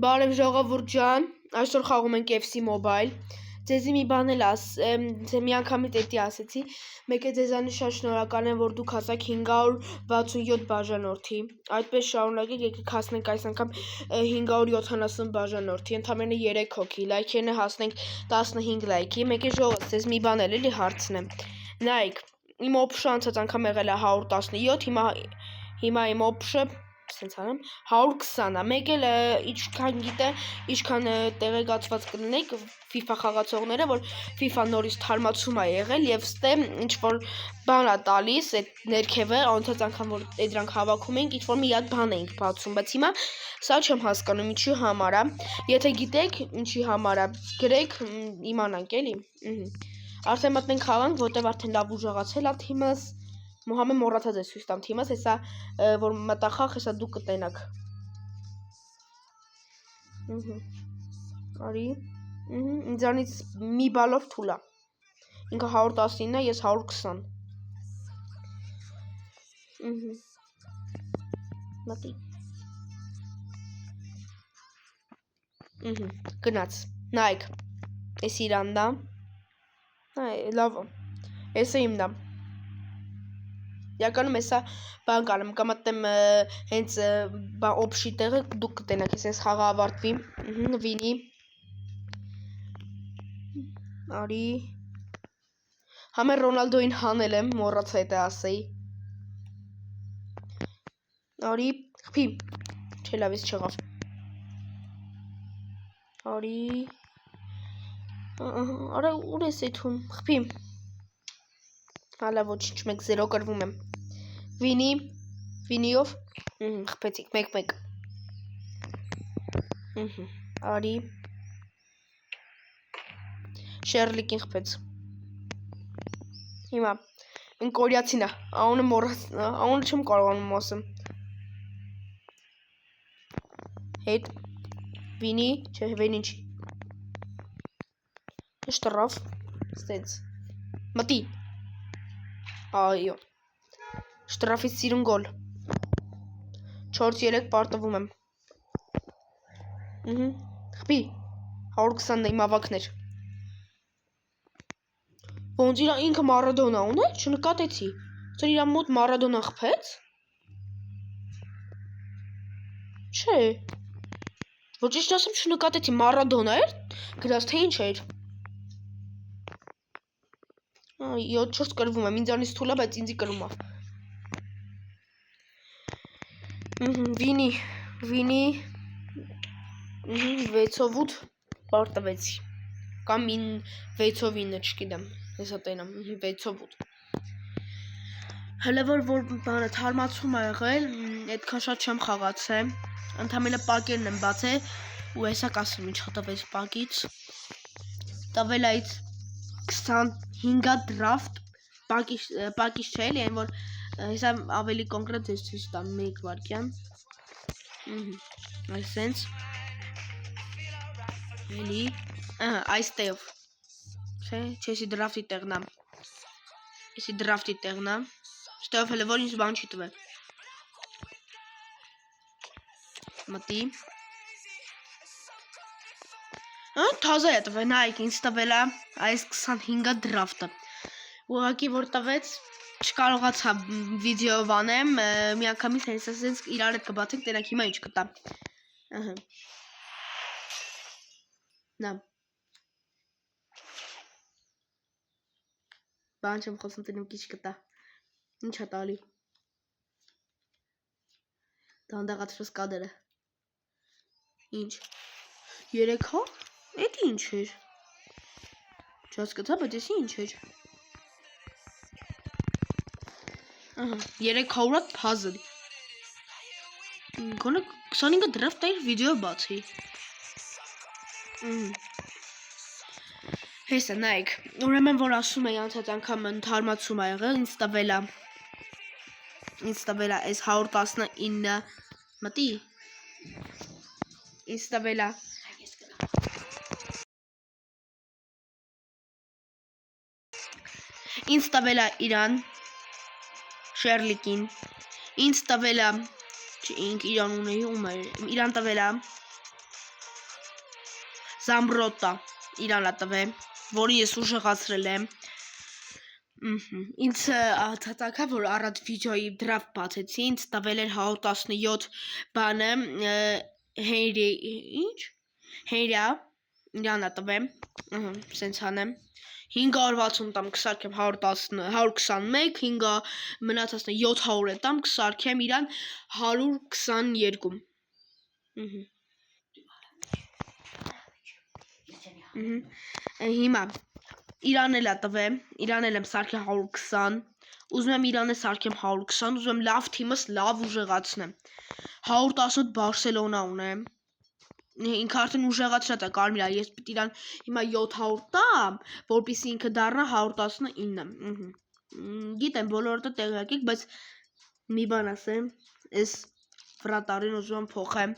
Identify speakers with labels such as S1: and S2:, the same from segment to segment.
S1: Բարև ժողովուրդ ջան, այսօր խաղում ենք FC Mobile։ Ձեզի մի բան էլ մի անգամից էդի ասեցի, մեկ է ձեզանից շատ շնորհակալ եմ, որ դուք հասաք 567 բաժանորդի։ Այդպես շարունակեք, եկեք հասնենք այս անգամ 570 բաժանորդի, ընդամենը 3 հոգի, լայքերն հասնենք 15 լայքի, մեկ է ժողովուրդ, ձեզ մի բան էլ էլի հարցնեմ։ Նայեք, իմ օփշը անցած անգամ եղել է 117, հիմա իմ օփշը սենց անեմ 120-ա, մեկ էլ ինչքան գիտե, ինչքան տեղեկացված կլինեք FIFA խաղացողները, որ FIFA նորից թարմացում է եղել եւ ստե ինչ որ բան է տալիս, այդ ներքևը, անցած անգամ որ դրանք հավաքում ենք, ինչ որ մի հատ բան էինք բացում, բայց հիմա սա չեմ հասկանում ինչի համար է։ Եթե գիտեք ինչի համար է, գրեք իմանանք էլի։ Արդեն մտնենք խաղանք, որտեվ արդեն լավ ուժեղացել է թիմս։ Մոհամեդ մոռացած է ցույց տամ թիմս, հեսա որ մտախախ, հեսա դուք կտենաք։ Արի, ինձանից մի բալով թուլ է։ Ինքը 119 է, ես 120։ Մտի։ Գնաց։ Նայեք։ Էս իրանն է։ Լավ։ Էսը իմն է։ Իրականում հեսա բան կանեմ, կմտնեմ հենց օփշի տեղը դուք կտենաք, ես խաղը ավարտվի, վինի, արի, համեր Ռոնալդոին հանել եմ, մոռացա էտը ասեի, արի, խփի, չէ լավ ես չեղավ, արի, արա ուր ես էթում, խփի, հալա ոչինչ, 1-0 կրվում եմ, վինիով, խփեցիք, 1-1, արի, Շերլիկին խփեց, հիմա, են կորյացին է, անունը չեմ կարողանում ասեմ, հետ, վինի, չէ, վեն ինչի, շտրավ, ստենց, մտի, այո, շտրավից սիրուն գոլ, 4-3 պարտվում եմ, խպի, 120 իմ ավակներ, ոնց իրա ինքը Մարադոնա ունե, չնկատեցի, ծր իրա մոտ Մարադոնա խպեց, չէ, ոչ իշտ ասեմ չնկատեցի, Մարադոնա էր, գրած թե ինչ էր, 7-4 կրվում եմ, ինձանից թուլ է, բայց ինձի կրում է, վինի, 6-8 պարտվեցի, կամ 6-9, չգիտեմ, հեսա տենամ, 6-8, հլը որ բանը թարմացում է եղել, այդքան շատ չեմ խաղացել, ընդամենը պակերն եմ բացել, ու հեսա կասեմ ինչ հատավեց պակից, տավել այդ 25-ա դրավտ, պակից չէ էլի, այն որ հեսա ավելի կոնկրետ ձեզ ցույց տամ, մեկ վարկյան, այսենց, էլի, այստեղ, չէ, էսի դրավտի տեղնա, շտով հլը որ ինձ բան չի տվել, մտի, թազա է տվել, նայք ինձ տվել է այս 25-ա դրավտը, ուղղակի որ տվեց, չկարողացա վիդեով անեմ, մի անգամից հենց ասենց իրար հետ կբացենք, տենակ հիմա ինչ կտա, նա, բան չեմ խոսում տենում կիչ կտա, ինչ է տալի, դանդաղացրս կադերը, ինչ, 3 հա, էդի ինչ էր, չհասկացա, բայց եսի ինչ էր, 300-ատ փազլ, գոնե 25-ը դրավտ էր վիդեո բացի, հեսա նայք, ուրեմն որ ասում էի անցած անգամ թարմացում է եղել, ինձ տվել է այս 119 մտի, ինձ տվել է ինձ տվել է իրան, Շերլիկին, ինձ տվել է, իրան ունեի, իրան տվել է, Զամբրոտա իրան տվեմ, որի ես ուժեղացրել եմ։ Ինձ թատակա, որ առատ վիդեոյի դրավ բացեցի, ինձ տվել էր 117 բանը, Հենրիա, իրան տվեմ, սենց անեմ, 560 տամ կսարքեմ 121, 5 մնացածն 700 տամ կսարքեմ իրան 122։ Հիմա իրան էլ տվեմ, իրան էլ եմ սարքեմ 120, ուզում եմ իրան է սարքեմ 120, ուզում եմ լավ թիմս լավ ուժեղացնեմ, 118 Բարսելոնա ունեմ, ինքը արդեն ուժեղացրած է կարմիրա, ես պիտի իրան հիմա 700 տամ, որպեսզի ինքը դառնա 119, գիտեմ բոլորը տեղյակ եք, բայց մի բան ասեմ, այս վրատարին ուզում եմ փոխեմ,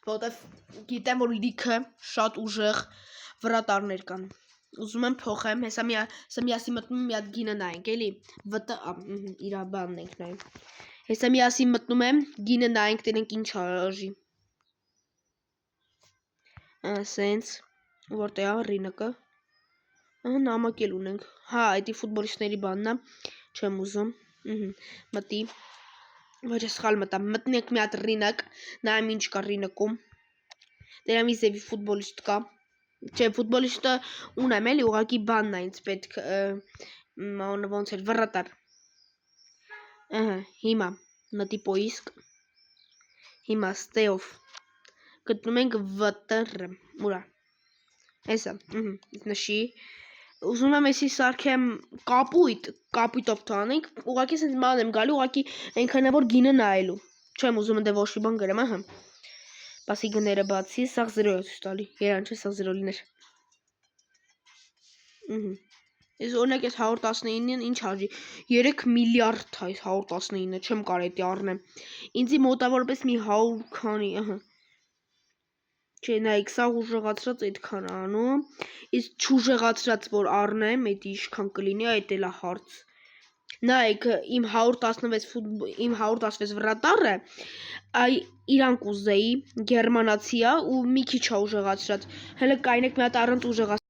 S1: որովհետև գիտեմ, որ լիքը շատ ուժեղ վրատարներ կան, ուզում եմ փոխեմ, հեսա միասին մտնում մի հատ գինը նայենք, էլի, իրա բանն ենք նայում, հեսա միասին մտնում եմ, գինը նայենք, տենենք ինչ արժի, սենց, որտե ա ռինակը, նամակ էլ ունենք, հա, այդի ֆուտբոլիստների բաննա, չեմ ուզում, մտի, ոչ ես խալ մտամ, մտնենք մի հատ ռինակ, նայեմ ինչ կա ռինակում, դերամի զևի ֆուտբոլիստ կա, չէ, ֆուտբոլիստը ունեմ էլի, ուղղակի բանն է ինձ պետք, ոնց էր, վռատար, հիմա, մտի պոիսկ, հիմա ստեով, գտնում ենք վտր, ուրա, հեսա, նշի, ուզում եմ էսի սարքեմ կապույտով տանենք, ուղղակի սենց ման եմ գալի, ուղղակի այնքան է որ գինը նայելու, չեմ ուզում ընդ ոչ մի բան գրեմ, պասի գները բացի, սաղ 0 է ցույց տալի, երան չէ, սաղ 0 լիներ, ես օրինակ ես 119-ին ինչ արժի, 3 միլիարդ 119-ը, չեմ կար էտի առնեմ, ինձի մոտավորպես մի 100 քանի, Չէ, նայեք, սաղ ուժեղացրած այդքան անում, իսկ չուժեղացրած որ առնեմ, էդ իշքան կլինի, այդ էլ է հարց, նայեք, իմ 116 վրատարը, իրան կուզեի, գերմանացի է ու մի քիչ է ուժեղացրած, հələ կայնեք մի հատ առանց ուժեղացրած,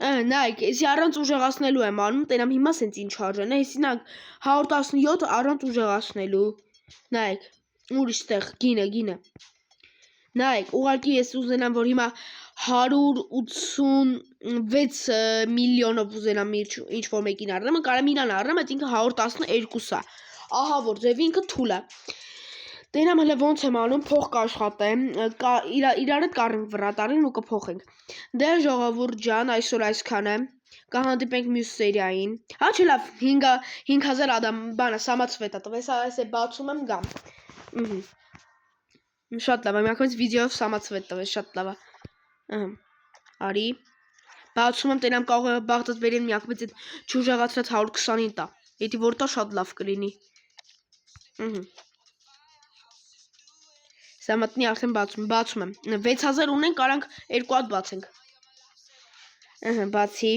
S1: նայք, եսի առանց ուժեղացնելու եմ անում, տենամ հիմա սենց ինչ արժեն, եսի նայք 117 առանց ուժեղացնելու, նայք, ուրիշ տեղ, գինը, նայք, ուղղակի ես ուզենամ, որ հիմա 186 միլիոնով ուզենամ ինչ-որ մեկին առնեմ, կարեմ իրան առնեմ, այդ ինքը 112 է, ահա որ ձևի ինքը թուլ է, տենամ հլը ոնց եմ անում, փող կաշխատեմ, իրար հետ կարենք վրատարին ու կփոխենք, դեր ժողովուրդ ջան, այսօր այսքան է, կհանդիպենք մյուս սերիային, հա չէ լավ, 5000 ադամ, բանը, սամացվետ է տվես, այս է բացում եմ գամ, շատ լավ է, միակոնից վիդեով սամացվետ տվես, շատ լավ է, արի, բացում եմ, տենամ կարող է բաղդած բերին միակվից այդ չուժեղացրած 120-ին տա, եդի որ տա շատ լավ կլինի, Սա մտնի արդեն բացում եմ, 6000 ունենք, կարանք 2 հատ բացենք, բացի,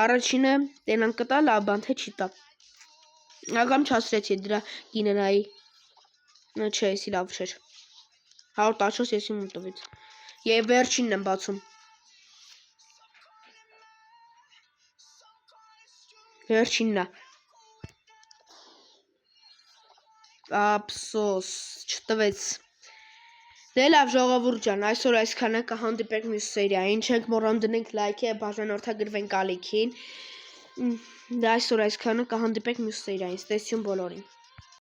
S1: առաջինը տենան կտա, լավ բան թե չի տա, ագամ չասրեցի դրա գինը նայի, չէ, եսի լավ չէր, 114 եսի մուտովից, և վերջինն եմ բացում, վերջինն է, ապսոս, չտվեց, Դե լավ ժողովուրդ ջան, այսօր այսքանը կհանդիպենք մյուս սերիային, չենք մոռանում դնենք լայքը, բաժանորդագրվենք ալիքին, դե այսօր այսքանը կհանդիպենք մյուս սերիային, ստեսյուն բոլորին։